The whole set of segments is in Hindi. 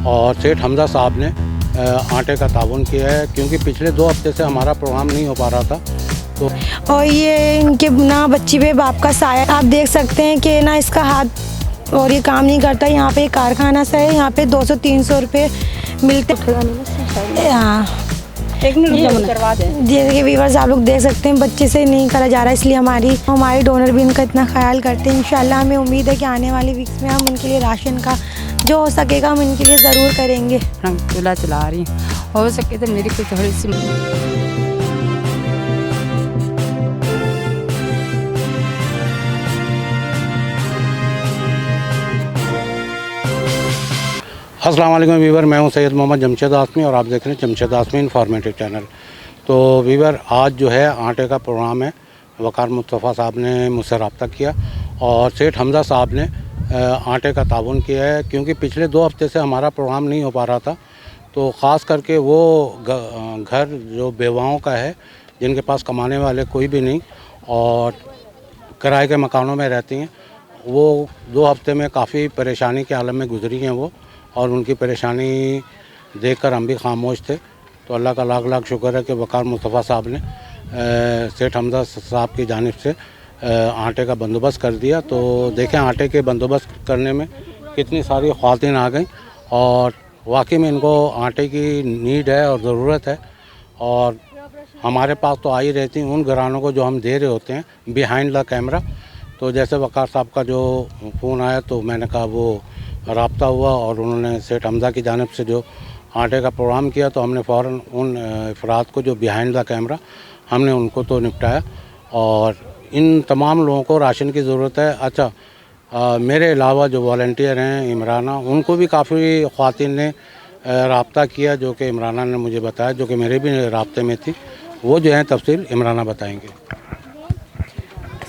और सेठ हमजा साहब ने आटे का ताउन किया है, क्योंकि पिछले 2 हफ्ते से हमारा प्रोग्राम नहीं हो पा रहा था। तो और ये इनके ना बच्ची पे बाप का साया, आप देख सकते हैं कि ना इसका हाथ और ये काम नहीं करता। यहाँ पे कारखाना सा है, यहाँ पे 200-300 रुपये मिलते। हाँ, एक मिनट करवा दें। जैसे कि व्यूअर्स आप लोग देख सकते हैं बच्चे से नहीं करा जा रहा, इसलिए हमारे डोनर भी इनका इतना ख्याल करते हैं। इंशाल्लाह हमें उम्मीद है कि आने वाले वीक्स में हम उनके लिए राशन का जो हो सकेगा हम इनके लिए ज़रूर करेंगे। हम चूल्हा चला रही हूँ, हो सके तो मेरी कोई थोड़ी सी। अस्सलाम वालेकुम वीवर, मैं हूं सैयद मोहम्मद जमशेद आसमी और आप देख रहे हैं जमशेद आसमी इन्फॉर्मेटिव चैनल। तो वीवर, आज जो है आटे का प्रोग्राम है। वकार मुस्तफ़ा साहब ने मुझसे रब्ता किया और सेठ हमजा साहब ने आटे का ताउन किया है, क्योंकि पिछले 2 हफ्ते से हमारा प्रोग्राम नहीं हो पा रहा था। तो ख़ास करके वो घर जो बेवाओं का है, जिनके पास कमाने वाले कोई भी नहीं और किराए के मकानों में रहती हैं, वो 2 हफ्ते में काफ़ी परेशानी के आलम में गुजरी हैं वो, और उनकी परेशानी देखकर हम भी खामोश थे। तो अल्लाह का लाख लाख शुक्र है कि वकार मुस्तफ़ा साहब ने सेठ हमजा साहब की जानिब से आटे का बंदोबस्त कर दिया। तो देखें आटे के बंदोबस्त करने में कितनी सारी ख़वातीन आ गई और वाकई में इनको आटे की नीड है और ज़रूरत है। और हमारे पास तो आ ही रहती हैं उन घरानों को जो हम दे रहे होते हैं बिहाइंड द कैमरा। तो जैसे वकार साहब का जो फ़ोन आया तो मैंने कहा वो रब्ता हुआ और उन्होंने सेठ हमजा की जानिब से जो आटे का प्रोग्राम किया, तो हमने फ़ौरन उन अफराद को जो बिहाइंड द कैमरा हमने उनको तो निपटाया। और इन तमाम लोगों को राशन की ज़रूरत है। अच्छा, मेरे अलावा जो वॉलंटियर हैं इमराना, उनको भी काफ़ी ख़वातीन ने रब्ता किया, जो कि इमराना ने मुझे बताया, जो कि मेरे भी राब्ते में थी। वो जो है तफसील इमराना बताएँगे।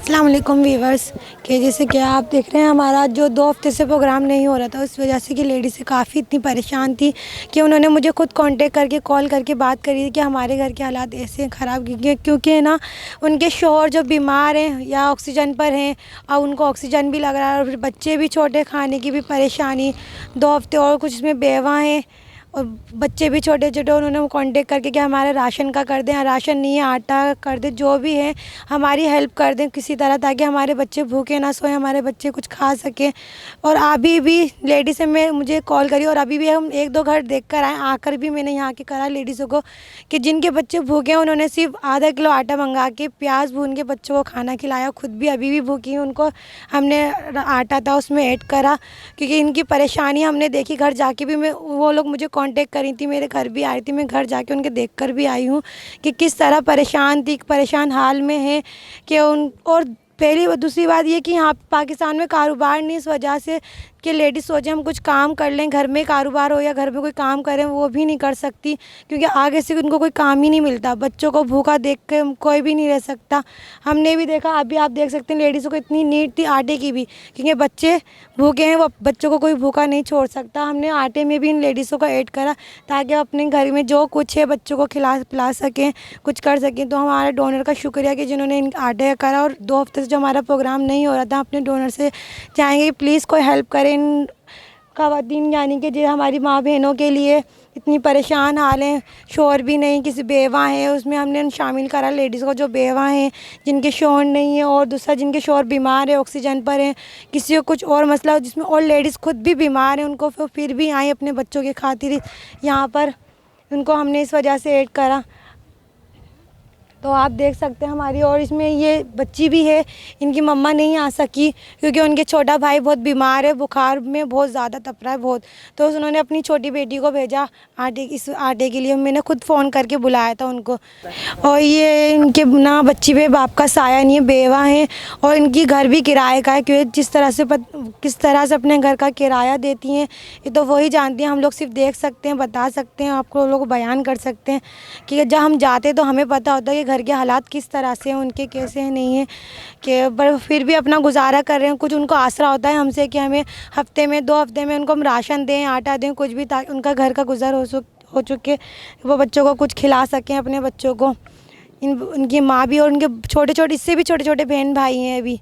अस्सलाम वालेकुम व्यूअर्स, कि जैसे कि आप देख रहे हैं हमारा जो 2 हफ्ते से प्रोग्राम नहीं हो रहा था, उस वजह से कि लेडी से काफ़ी इतनी परेशान थी कि उन्होंने मुझे खुद कांटेक्ट करके कॉल करके बात करी थी कि हमारे घर के हालात ऐसे ख़राब क्योंकि ना उनके शौहर जो बीमार हैं या ऑक्सीजन पर हैं और उनको ऑक्सीजन भी लग रहा है, और फिर बच्चे भी छोटे, खाने की भी परेशानी 2 हफ्ते और कुछ इसमें बेवा हैं और बच्चे भी छोटे छोटे। उन्होंने कांटेक्ट करके कि हमारे राशन का कर दें, राशन नहीं है आटा कर दें, जो भी है हमारी हेल्प कर दें किसी तरह, ताकि हमारे बच्चे भूखे ना सोएं, हमारे बच्चे कुछ खा सकें। और अभी भी लेडी से मुझे कॉल करी और अभी भी हम 1-2 घर देख कर आए, आकर भी मैंने यहाँ के करा लेडीज़ों को कि जिनके बच्चे भूखे हैं उन्होंने सिर्फ आधा किलो आटा मंगा के प्याज भून के बच्चों को खाना खिलाया, खुद भी अभी भी भूखी हैं। उनको हमने आटा था उसमें ऐड करा, क्योंकि इनकी परेशानी हमने देखी। घर जाके भी वो लोग मुझे कांटेक्ट करी थी, मेरे घर भी आई थी, मैं घर जाके उनके देख कर भी आई हूँ कि किस तरह परेशान हाल में है कि और पहली व दूसरी बात ये कि यहाँ पाकिस्तान में कारोबार नहीं, इस वजह से कि लेडीज़ सोचे हम कुछ काम कर लें, घर में कारोबार हो या घर में कोई काम करें, वो भी नहीं कर सकती, क्योंकि आगे से उनको कोई काम ही नहीं मिलता। बच्चों को भूखा देख के कोई भी नहीं रह सकता। हमने भी देखा, अभी आप देख सकते हैं लेडीज़ों को इतनी नीड थी आटे की भी, क्योंकि बच्चे भूखे हैं, वो बच्चों को कोई भूखा नहीं छोड़ सकता। हमने आटे में भी इन लेडीज़ों को ऐड करा ताकि अपने घर में जो कुछ है बच्चों को पिला सकें, कुछ कर सकें। तो हमारे डोनर का शुक्रिया कि जिन्होंने इन आटे का करा। और 2 हफ्ते से जो हमारा प्रोग्राम नहीं हो रहा था, अपने डोनर से चाहेंगे प्लीज़ कोई हेल्प करें इन ख़वातीन, यानी कि जो हमारी माँ बहनों के लिए इतनी परेशान हाल हैं, शौहर भी नहीं, किसी बेवा है, उसमें हमने शामिल करा लेडीज़ को जो बेवा हैं, जिनके शौहर नहीं है, और दूसरा जिनके शौहर बीमार है, ऑक्सीजन पर हैं, किसी को कुछ और मसला हो, जिसमें और लेडीज़ खुद भी बीमार हैं, उनको फिर भी आए अपने बच्चों की खातिर यहाँ पर, उनको हमने इस वजह से ऐड करा। तो आप देख सकते हैं हमारी, और इसमें ये बच्ची भी है, इनकी मम्मा नहीं आ सकी क्योंकि उनके छोटा भाई बहुत बीमार है, बुखार में बहुत ज़्यादा तप रहा है बहुत। तो उन्होंने अपनी छोटी बेटी को भेजा इस आटे के लिए, मैंने खुद फ़ोन करके बुलाया था उनको। और ये इनके ना बच्ची पे बाप का साया नहीं है, बेवा हैं, और इनकी घर भी किराए का है, क्योंकि किस तरह से अपने घर का किराया देती हैं ये तो वही जानती हैं। हम लोग सिर्फ देख सकते हैं, बता सकते हैं, आपको लोग बयान कर सकते हैं कि जब हम जाते तो हमें पता होता है कि घर के हालात किस तरह से हैं, उनके कैसे हैं नहीं है, कि पर फिर भी अपना गुजारा कर रहे हैं। कुछ उनको आसरा होता है हमसे कि हमें हफ्ते में 2 हफ्ते में उनको हम राशन दें, आटा दें, कुछ भी, ताकि उनका घर का गुजर हो चुके, वो बच्चों को कुछ खिला सकें, अपने बच्चों को। उनकी माँ भी और उनके छोटे इससे भी छोटे बहन भाई हैं अभी,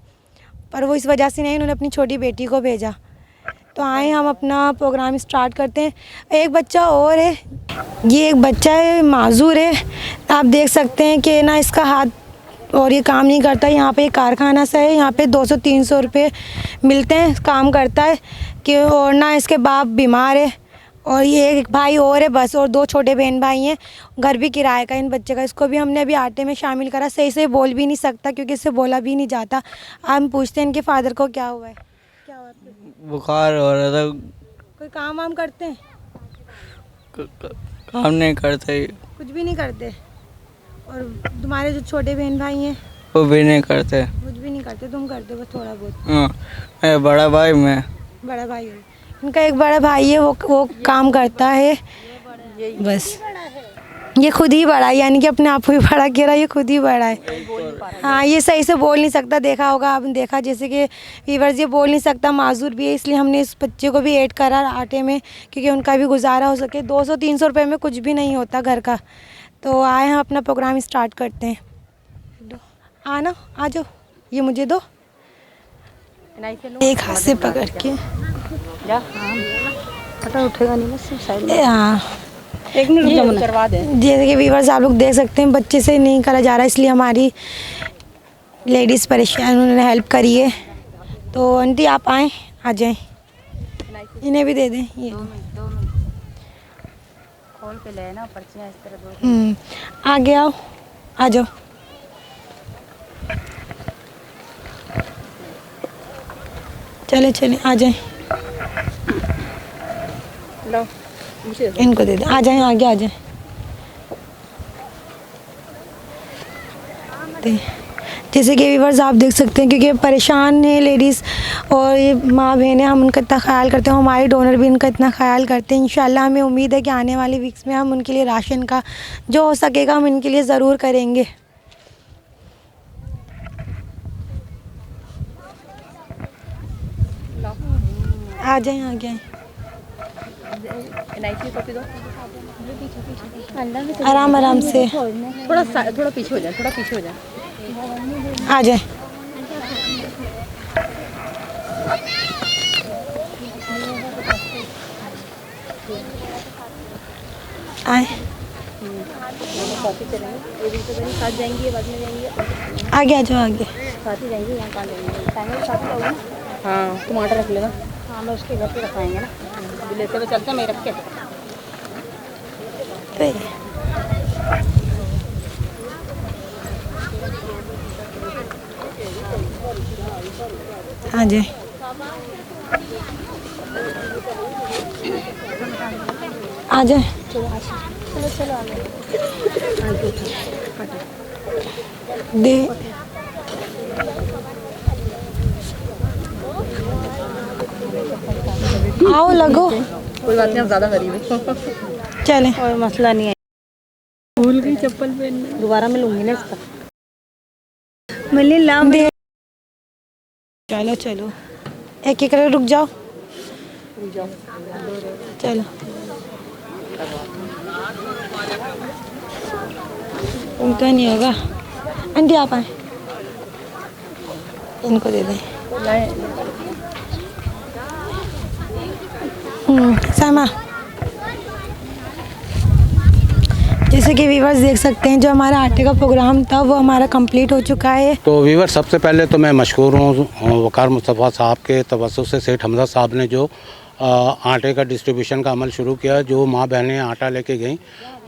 पर वो इस वजह से नहीं, उन्होंने अपनी छोटी बेटी को भेजा। तो आए हम अपना प्रोग्राम स्टार्ट करते हैं। एक बच्चा और है, ये एक बच्चा है माजूर है, आप देख सकते हैं कि ना इसका हाथ और ये काम नहीं करता। यहाँ पे एक कारखाना सा है, यहाँ पे 200-300 रुपये मिलते हैं, काम करता है कि, और ना इसके बाप बीमार है और ये एक भाई और है बस, और 2 छोटे बहन भाई हैं। घर भी किराए का इन बच्चे का। इसको भी हमने अभी आटे में शामिल करा। सही से बोल भी नहीं सकता क्योंकि इससे बोला भी नहीं जाता। हम पूछते हैं इनके फादर को क्या हुआ है। क्या हुआ आपको? बुखार हो रहा था। कोई काम वाम करते हैं? काम नहीं करते, कुछ भी नहीं करते। और तुम्हारे जो छोटे बहन भाई हैं वो भी नहीं करते। कुछ भी नहीं करते, तुम करते हो बस थोड़ा बहुत। हाँ, मैं बड़ा भाई, मैं बड़ा भाई है इनका, एक बड़ा भाई है, वो काम करता है बस। ये खुद ही बड़ा है, यानी कि अपने आप को भी बड़ा कह रहा है, ये खुद ही बड़ा है। हाँ, ये सही से बोल नहीं सकता, देखा होगा आपने, देखा जैसे कि वीवर्स, ये बोल नहीं सकता, माजूर भी है, इसलिए हमने इस बच्चे को भी ऐड करा आटे में क्योंकि उनका भी गुजारा हो सके। 200-300 रुपये में कुछ भी नहीं होता घर का। तो आए हम अपना प्रोग्राम स्टार्ट करते हैं। आना, आ जाओ, ये मुझे दो, एक हाथ से पकड़ के। उठेगा नहीं बस साइड हाँ, एक मिनट करवा दे। जैसे कि व्यूअर्स आप लोग देख सकते हैं, बच्चे से नहीं करा जा रहा, इसलिए हमारी लेडीज़ परेशान, उन्होंने हेल्प करी है। तो आंटी आप आएँ, आ जाएं, इन्हें भी दे दें। ये 2 मिनट खोल के लेना पर्चियाँ इस तरह 2। आगे आओ, आ जाओ। चले चले, आ जाएं, लो मुझे इनको दे दें, आ जाएं, आगे आ जाएं। जैसे कि व्यूअर्स आप देख सकते हैं, क्योंकि परेशान है लेडीज़ और ये माँ बहनें, हम उनका इतना ख्याल करते हैं, हमारे डोनर भी उनका इतना ख्याल करते हैं। इंशाल्लाह हमें उम्मीद है कि आने वाले वीक्स में हम उनके लिए राशन का जो हो सकेगा हम इनके लिए ज़रूर करेंगे। आ जाएं, आ जाएं, आराम आराम से, थोड़ा पीछे हो जाए, थोड़ा पीछे हो जाए। आ जाए। आए, साथ जाएंगे, बाद में जाएंगे, आगे आ जाओ, आगे। साथ ही जाएंगे। यहाँ कहाँ जाएंगे, टाइम साथ ही जाओगे ना। हाँ, टमाटर रख लेना। हाँ, मैं उसके घर पे रखवाएंगे ना, लेते हुए चलते हैं, मैं रख के। आ जाए, आ जाए। दे आओ, लगो, कोई बात नहीं, आप ज़्यादा गरीब है। चले, कोई मसला नहीं है। भूल गई चप्पल पहनना, दोबारा मैं लूँगी ना इसका। मिली लाम दे। चलो चलो, एक एक करके रुक जाओ, चलो। उनका नहीं होगा, आंटी आप आए, इनको दे दें। सामा, जैसे कि व्यूअर्स देख सकते हैं, जो हमारा आटे का प्रोग्राम था वो हमारा कंप्लीट हो चुका है। तो व्यूअर्स, सबसे पहले तो मैं मशकूर हूँ वकार मुस्तफ़ा साहब के तवज्जुह से सेठ हमज़ा साहब ने जो आटे का डिस्ट्रीब्यूशन का अमल शुरू किया। जो माँ बहनें आटा लेके गईं,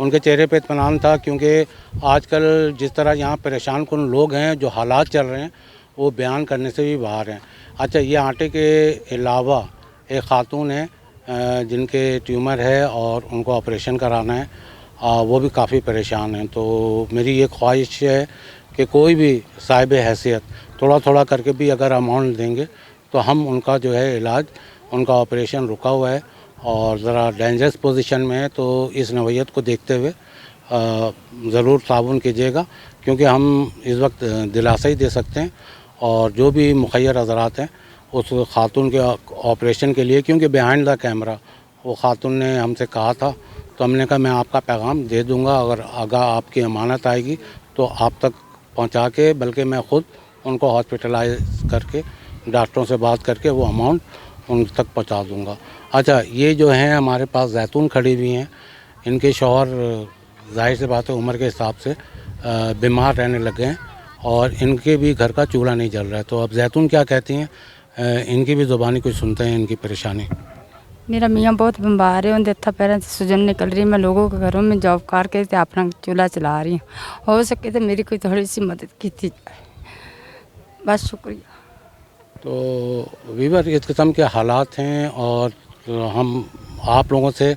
उनके चेहरे पे इत्मीनान था, क्योंकि आजकल जिस तरह यहाँ परेशान कुन लोग हैं, जो हालात चल रहे हैं वो बयान करने से भी बाहर हैं। अच्छा, ये आटे के अलावा एक ख़ातून है जिनके ट्यूमर है और उनको ऑपरेशन कराना है, वो भी काफ़ी परेशान हैं। तो मेरी ये ख्वाहिश है कि कोई भी साहिब हैसियत थोड़ा थोड़ा करके भी अगर अमाउंट देंगे तो हम उनका जो है इलाज, उनका ऑपरेशन रुका हुआ है और ज़रा डेंजरस पोजीशन में है, तो इस नवैयत को देखते हुए ज़रूर ताउन कीजिएगा, क्योंकि हम इस वक्त दिलासा ही दे सकते हैं। और जो भी मुखय्यर हज़रात हैं उस खातून के ऑपरेशन के लिए, क्योंकि बिहाइंड द कैमरा वो खातून ने हमसे कहा था, तो हमने कहा मैं आपका पैगाम दे दूंगा, अगर आगा आपकी अमानत आएगी तो आप तक पहुंचा के, बल्कि मैं ख़ुद उनको हॉस्पिटलाइज करके डॉक्टरों से बात करके वो अमाउंट उन तक पहुंचा दूंगा। अच्छा, ये जो हैं हमारे पास जैतून खड़ी हुई हैं, इनके शौहर जाहिर सी बात है उम्र के हिसाब से बीमार रहने लगे हैं और इनके भी घर का चूल्हा नहीं जल रहा है। तो अब जैतून क्या कहती हैं, इनकी भी ज़ुबानी कुछ सुनते हैं, इनकी परेशानी। मेरा मियाँ बहुत बीमार है, उनके हत्था पैरों से सूजन निकल रही है। मैं लोगों के घरों में जॉब करके अपना चूल्हा चला रही हूँ। हो सके तो मेरी कोई थोड़ी सी मदद की जाए, बस शुक्रिया। तो वीवर इस किस्म के हालात हैं और हम आप लोगों से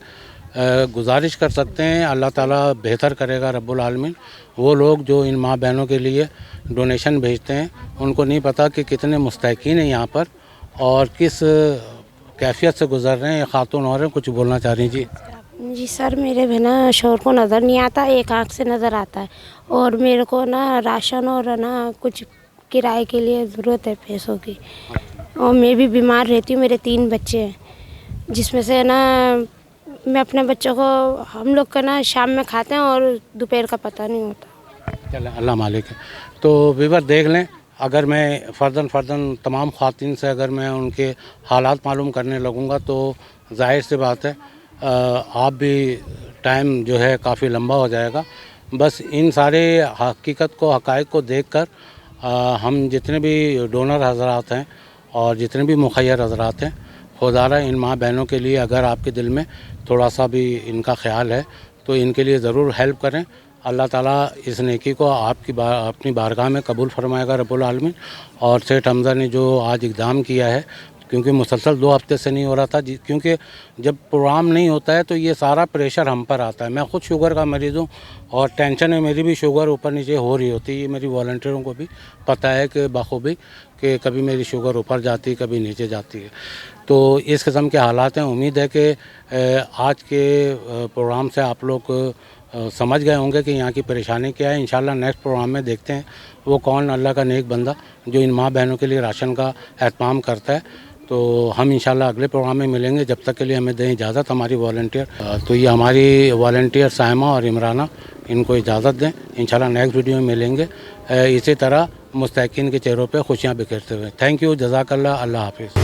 गुजारिश कर सकते हैं, अल्लाह ताला बेहतर करेगा रब्बुल आलमीन। वो लोग जो इन माँ बहनों के लिए डोनेशन भेजते हैं, उनको नहीं पता कि कितने मुस्तहिकीन हैं यहाँ पर और किस कैफियत से गुजर रहे हैं। ये खातून और हैं, कुछ बोलना चाह रही जी। जी सर, मेरे भी ना शोर को नज़र नहीं आता, एक आँख से नज़र आता है और मेरे को ना राशन और ना कुछ किराए के लिए ज़रूरत है पैसों की। और मैं भी बीमार रहती हूँ, मेरे 3 बच्चे हैं, जिसमें से ना मैं अपने बच्चों को, हम लोग का ना शाम में खाते हैं और दोपहर का पता नहीं होता। चलें, अल्लाह मालिक है। तो वीवर देख लें, अगर मैं फ़र्दन तमाम ख़वातीन से अगर मैं उनके हालात मालूम करने लगूँगा तो ज़ाहिर सी बात है आप भी टाइम जो है काफ़ी लंबा हो जाएगा। बस इन सारे हकीकत को, हक़ाइक़ को देखकर हम जितने भी डोनर हज़रात हैं और जितने भी मुखय्यर हज़रात हैं, खुदारा इन माँ बहनों के लिए अगर आपके दिल में थोड़ा सा भी इनका ख्याल है तो इनके लिए ज़रूर हेल्प करें। अल्लाह ताला इस नेकी को अपनी बारगाह में कबूल फरमाएगा रब्बुल आलमीन। और सेठ हमज़ा ने जो आज इक़दाम किया है, क्योंकि मुसलसल 2 हफ्ते से नहीं हो रहा था, क्योंकि जब प्रोग्राम नहीं होता है तो ये सारा प्रेशर हम पर आता है। मैं ख़ुद शुगर का मरीज़ हूँ और टेंशन है, मेरी भी शुगर ऊपर नीचे हो रही होती है। ये मेरी वॉलंटियरों को भी पता है कि बखूबी कि कभी मेरी शुगर ऊपर जाती है, कभी नीचे जाती है। तो इस किस्म के हालात हैं। उम्मीद है कि आज के प्रोग्राम से आप लोग समझ गए होंगे कि यहाँ की परेशानी क्या है। इंशाल्लाह नेक्स्ट प्रोग्राम में देखते हैं वो कौन अल्लाह का नेक बंदा जो इन माँ बहनों के लिए राशन का एहतमाम करता है। तो हम इंशाल्लाह अगले प्रोग्राम में मिलेंगे। जब तक के लिए हमें दें इजाज़त हमारी वॉलंटियर। तो ये हमारी वॉलंटियर साइमा और इमराना, इनको इजाज़त दें। इंशाल्लाह नेक्स्ट वीडियो में मिलेंगे इसी तरह मुस्तहिकीन के चेहरों पे खुशियाँ बिखेरते हुए। थैंक यू, जज़ाकल्लाह, अल्लाह हाफिज़।